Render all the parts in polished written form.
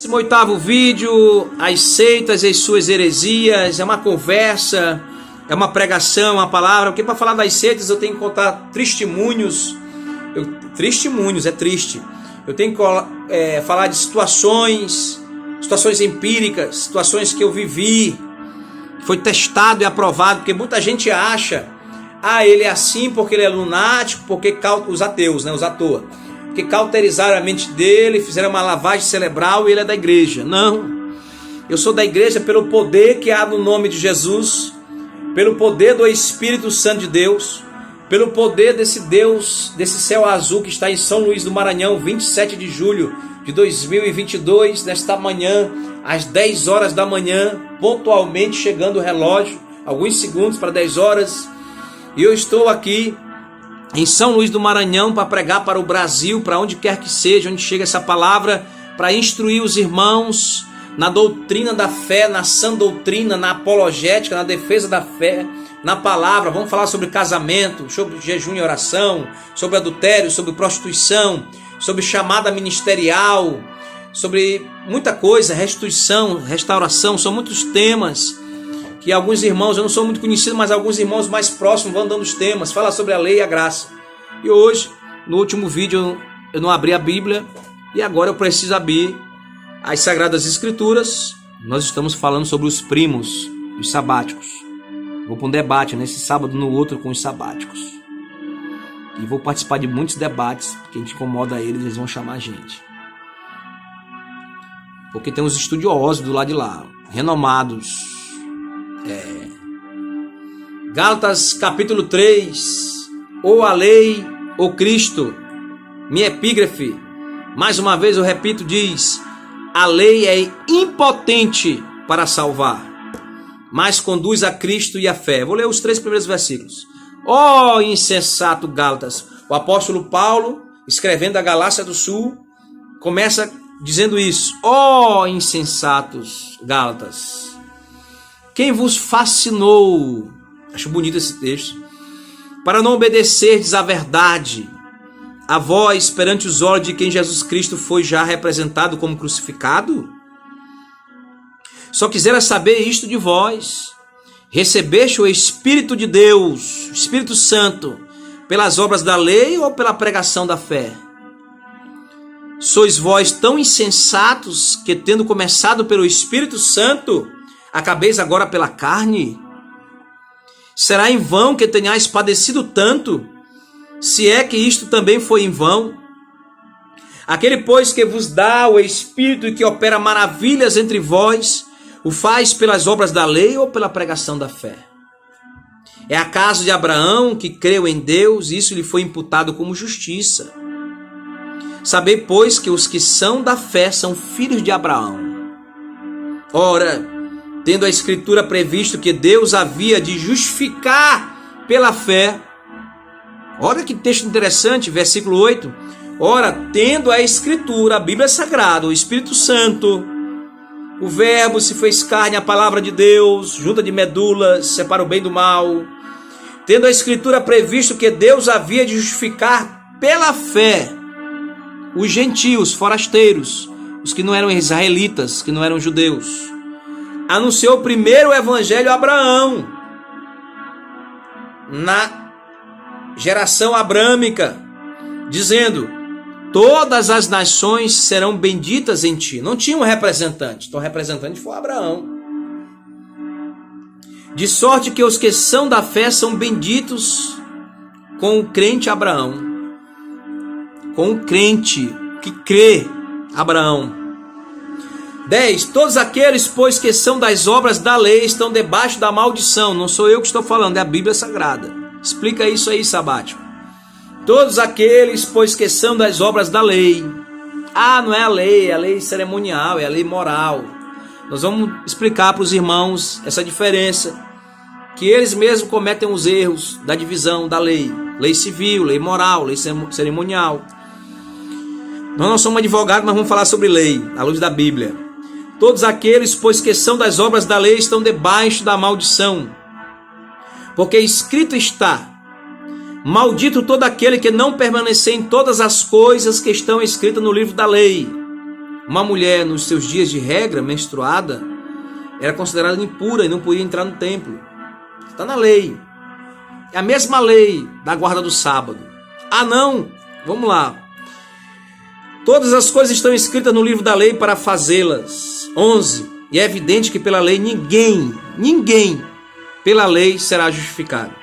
18º vídeo, as seitas e as suas heresias, é uma conversa, é uma pregação, uma palavra, porque para falar das seitas eu tenho que contar testemunhos, é triste, eu tenho que falar de situações empíricas, situações que eu vivi, que foi testado e aprovado, porque muita gente acha, ele é assim porque ele é lunático, porque os ateus, os à toa, que cauterizaram a mente dele, fizeram uma lavagem cerebral e ele é da igreja. Não, eu sou da igreja pelo poder que há no nome de Jesus, pelo poder do Espírito Santo de Deus, pelo poder desse Deus, desse céu azul que está em São Luís do Maranhão, 27 de julho de 2022, nesta manhã, às 10 horas da manhã, pontualmente chegando o relógio, alguns segundos para 10 horas, e eu estou aqui em São Luís do Maranhão para pregar para o Brasil, para onde quer que seja, onde chega essa palavra, para instruir os irmãos na doutrina da fé, na sã doutrina, na apologética, na defesa da fé, na palavra. Vamos falar sobre casamento, sobre jejum e oração, sobre adultério, sobre prostituição, sobre chamada ministerial, sobre muita coisa, restituição, restauração, são muitos temas que alguns irmãos, eu não sou muito conhecido, mas alguns irmãos mais próximos vão dando os temas, fala sobre a lei e a graça. E hoje, no último vídeo, eu não abri a Bíblia, e agora eu preciso abrir as Sagradas Escrituras. Nós estamos falando sobre os primos, os sabáticos. Vou para um debate nesse sábado, no outro com os sabáticos. E vou participar de muitos debates, porque a gente incomoda eles vão chamar a gente. Porque tem uns estudiosos do lado de lá, renomados. Gálatas capítulo 3, ou a lei ou Cristo. Minha epígrafe, mais uma vez eu repito, diz: a lei é impotente para salvar, mas conduz a Cristo e a fé. Vou ler os 3 primeiros versículos. Insensato Gálatas. O apóstolo Paulo, escrevendo a Galácia do Sul, começa dizendo isso: insensatos Gálatas, quem vos fascinou? Acho bonito esse texto. Para não obedecerdes à verdade, a vós, perante os olhos de quem Jesus Cristo foi já representado como crucificado? Só quisera saber isto de vós: recebeste o Espírito de Deus, o Espírito Santo, pelas obras da lei ou pela pregação da fé? Sois vós tão insensatos que, tendo começado pelo Espírito Santo, acabeis agora pela carne? Será em vão que tenhais padecido tanto, se é que isto também foi em vão? Aquele, pois, que vos dá o Espírito e que opera maravilhas entre vós, o faz pelas obras da lei ou pela pregação da fé? É acaso de Abraão, que creu em Deus, e isso lhe foi imputado como justiça? Sabei, pois, que os que são da fé são filhos de Abraão. Ora, tendo a Escritura previsto que Deus havia de justificar pela fé. Olha que texto interessante, versículo 8. Ora, tendo a Escritura, a Bíblia Sagrada, o Espírito Santo, o Verbo se fez carne, a palavra de Deus, junta de medulas, separa o bem do mal. Tendo a Escritura previsto que Deus havia de justificar pela fé os gentios, forasteiros, os que não eram israelitas, que não eram judeus, anunciou primeiro o evangelho a Abraão, na geração abrâmica, dizendo: todas as nações serão benditas em ti. Não tinha um representante, então o representante foi Abraão. De sorte que os que são da fé são benditos com o crente Abraão, com o crente que crê Abraão. 10. Todos aqueles, pois, que são das obras da lei estão debaixo da maldição. Não sou eu que estou falando, é a Bíblia Sagrada. Explica isso aí, sabático. Todos aqueles, pois, que são das obras da lei. Não é a lei cerimonial, é a lei moral. Nós vamos explicar para os irmãos essa diferença, que eles mesmos cometem os erros da divisão da lei. Lei civil, lei moral, lei cerimonial. Nós não somos advogados, mas vamos falar sobre lei, à luz da Bíblia. Todos aqueles, pois, que são das obras da lei estão debaixo da maldição. Porque escrito está: maldito todo aquele que não permanecer em todas as coisas que estão escritas no livro da lei. Uma mulher nos seus dias de regra, menstruada, era considerada impura e não podia entrar no templo. Está na lei. É a mesma lei da guarda do sábado. Ah, não! Vamos lá. Todas as coisas estão escritas no livro da lei para fazê-las. 11. E é evidente que pela lei ninguém pela lei será justificado.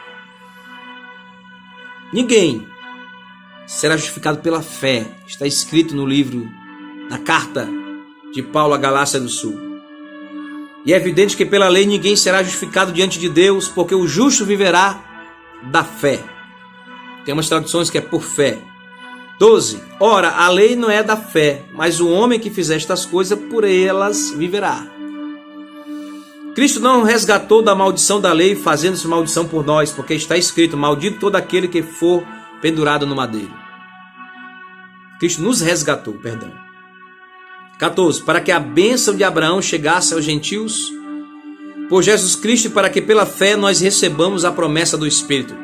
Ninguém será justificado pela fé. Está escrito no livro, na carta de Paulo à Galácia do Sul. E é evidente que pela lei ninguém será justificado diante de Deus, porque o justo viverá da fé. Tem umas traduções que é por fé. 12. Ora, a lei não é da fé, mas o homem que fizer estas coisas, por elas viverá. Cristo não resgatou da maldição da lei, fazendo-se maldição por nós, porque está escrito, maldito todo aquele que for pendurado no madeiro. Cristo nos resgatou, perdão. 14. Para que a bênção de Abraão chegasse aos gentios, por Jesus Cristo, para que pela fé nós recebamos a promessa do Espírito.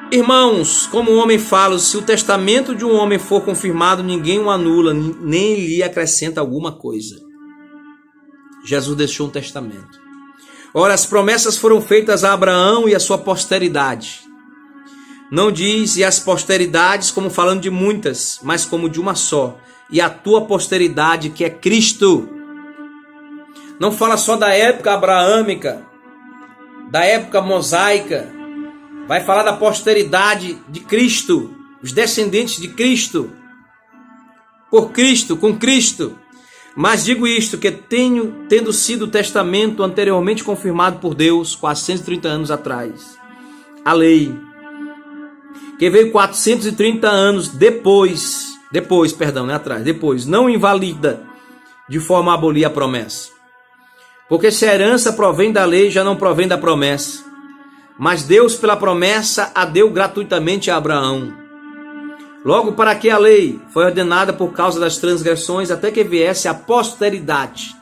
Irmãos, como o homem fala, se o testamento de um homem for confirmado, ninguém o anula, nem lhe acrescenta alguma coisa. Jesus deixou um testamento. Ora, as promessas foram feitas a Abraão e a sua posteridade. Não diz e as posteridades como falando de muitas, mas como de uma só. E a tua posteridade, que é Cristo. Não fala só da época abraâmica, da época mosaica. Vai falar da posteridade de Cristo, os descendentes de Cristo, por Cristo, com Cristo. Mas digo isto, que tendo sido o testamento anteriormente confirmado por Deus, 430 anos atrás, a lei, que veio 430 anos depois, não invalida de forma a abolir a promessa. Porque se a herança provém da lei, já não provém da promessa. Mas Deus, pela promessa, a deu gratuitamente a Abraão. Logo, para que a lei foi ordenada por causa das transgressões, até que viesse a posteridade.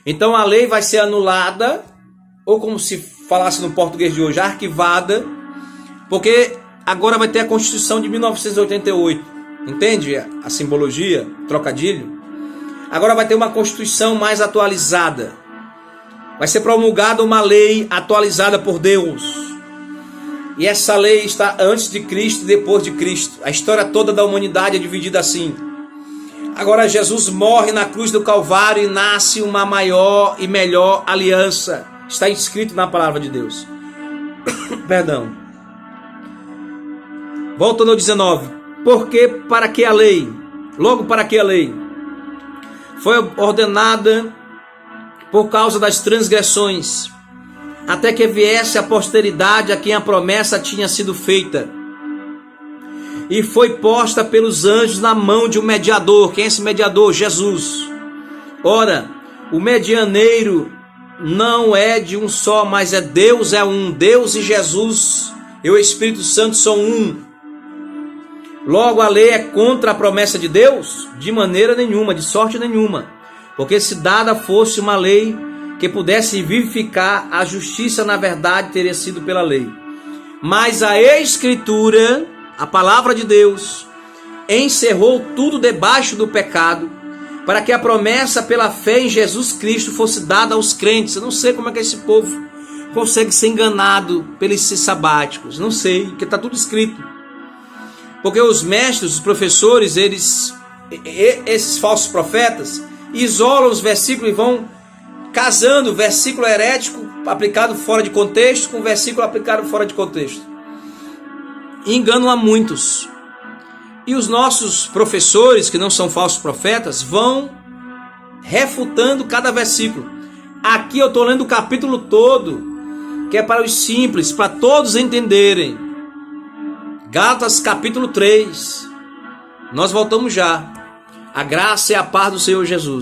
Então a lei vai ser anulada, ou como se falasse no português de hoje, arquivada, porque agora vai ter a Constituição de 1988. Entende a simbologia, trocadilho? Agora vai ter uma Constituição mais atualizada. Vai ser promulgada uma lei atualizada por Deus. E essa lei está antes de Cristo e depois de Cristo. A história toda da humanidade é dividida assim. Agora Jesus morre na cruz do Calvário e nasce uma maior e melhor aliança. Está escrito na palavra de Deus. Perdão. Voltando ao 19. Porque para que a lei? Logo para que a lei? Foi ordenada por causa das transgressões, até que viesse a posteridade a quem a promessa tinha sido feita. E foi posta pelos anjos na mão de um mediador. Quem é esse mediador? Jesus. Ora, o medianeiro não é de um só, mas Deus é um. Deus e Jesus e o Espírito Santo são um. Logo, a lei é contra a promessa de Deus? De maneira nenhuma, de sorte nenhuma. Porque se dada fosse uma lei que pudesse vivificar, a justiça na verdade teria sido pela lei. Mas a Escritura, a palavra de Deus, encerrou tudo debaixo do pecado, para que a promessa pela fé em Jesus Cristo fosse dada aos crentes. Eu não sei como é que esse povo consegue ser enganado pelos sabáticos. Não sei, porque está tudo escrito. Porque os mestres, os professores, esses falsos profetas, isolam os versículos e vão casando versículo herético aplicado fora de contexto com versículo aplicado fora de contexto. E enganam a muitos. E os nossos professores, que não são falsos profetas, vão refutando cada versículo. Aqui eu estou lendo o capítulo todo, que é para os simples, para todos entenderem. Gálatas capítulo 3. Nós voltamos já. A graça e a paz do Senhor Jesus.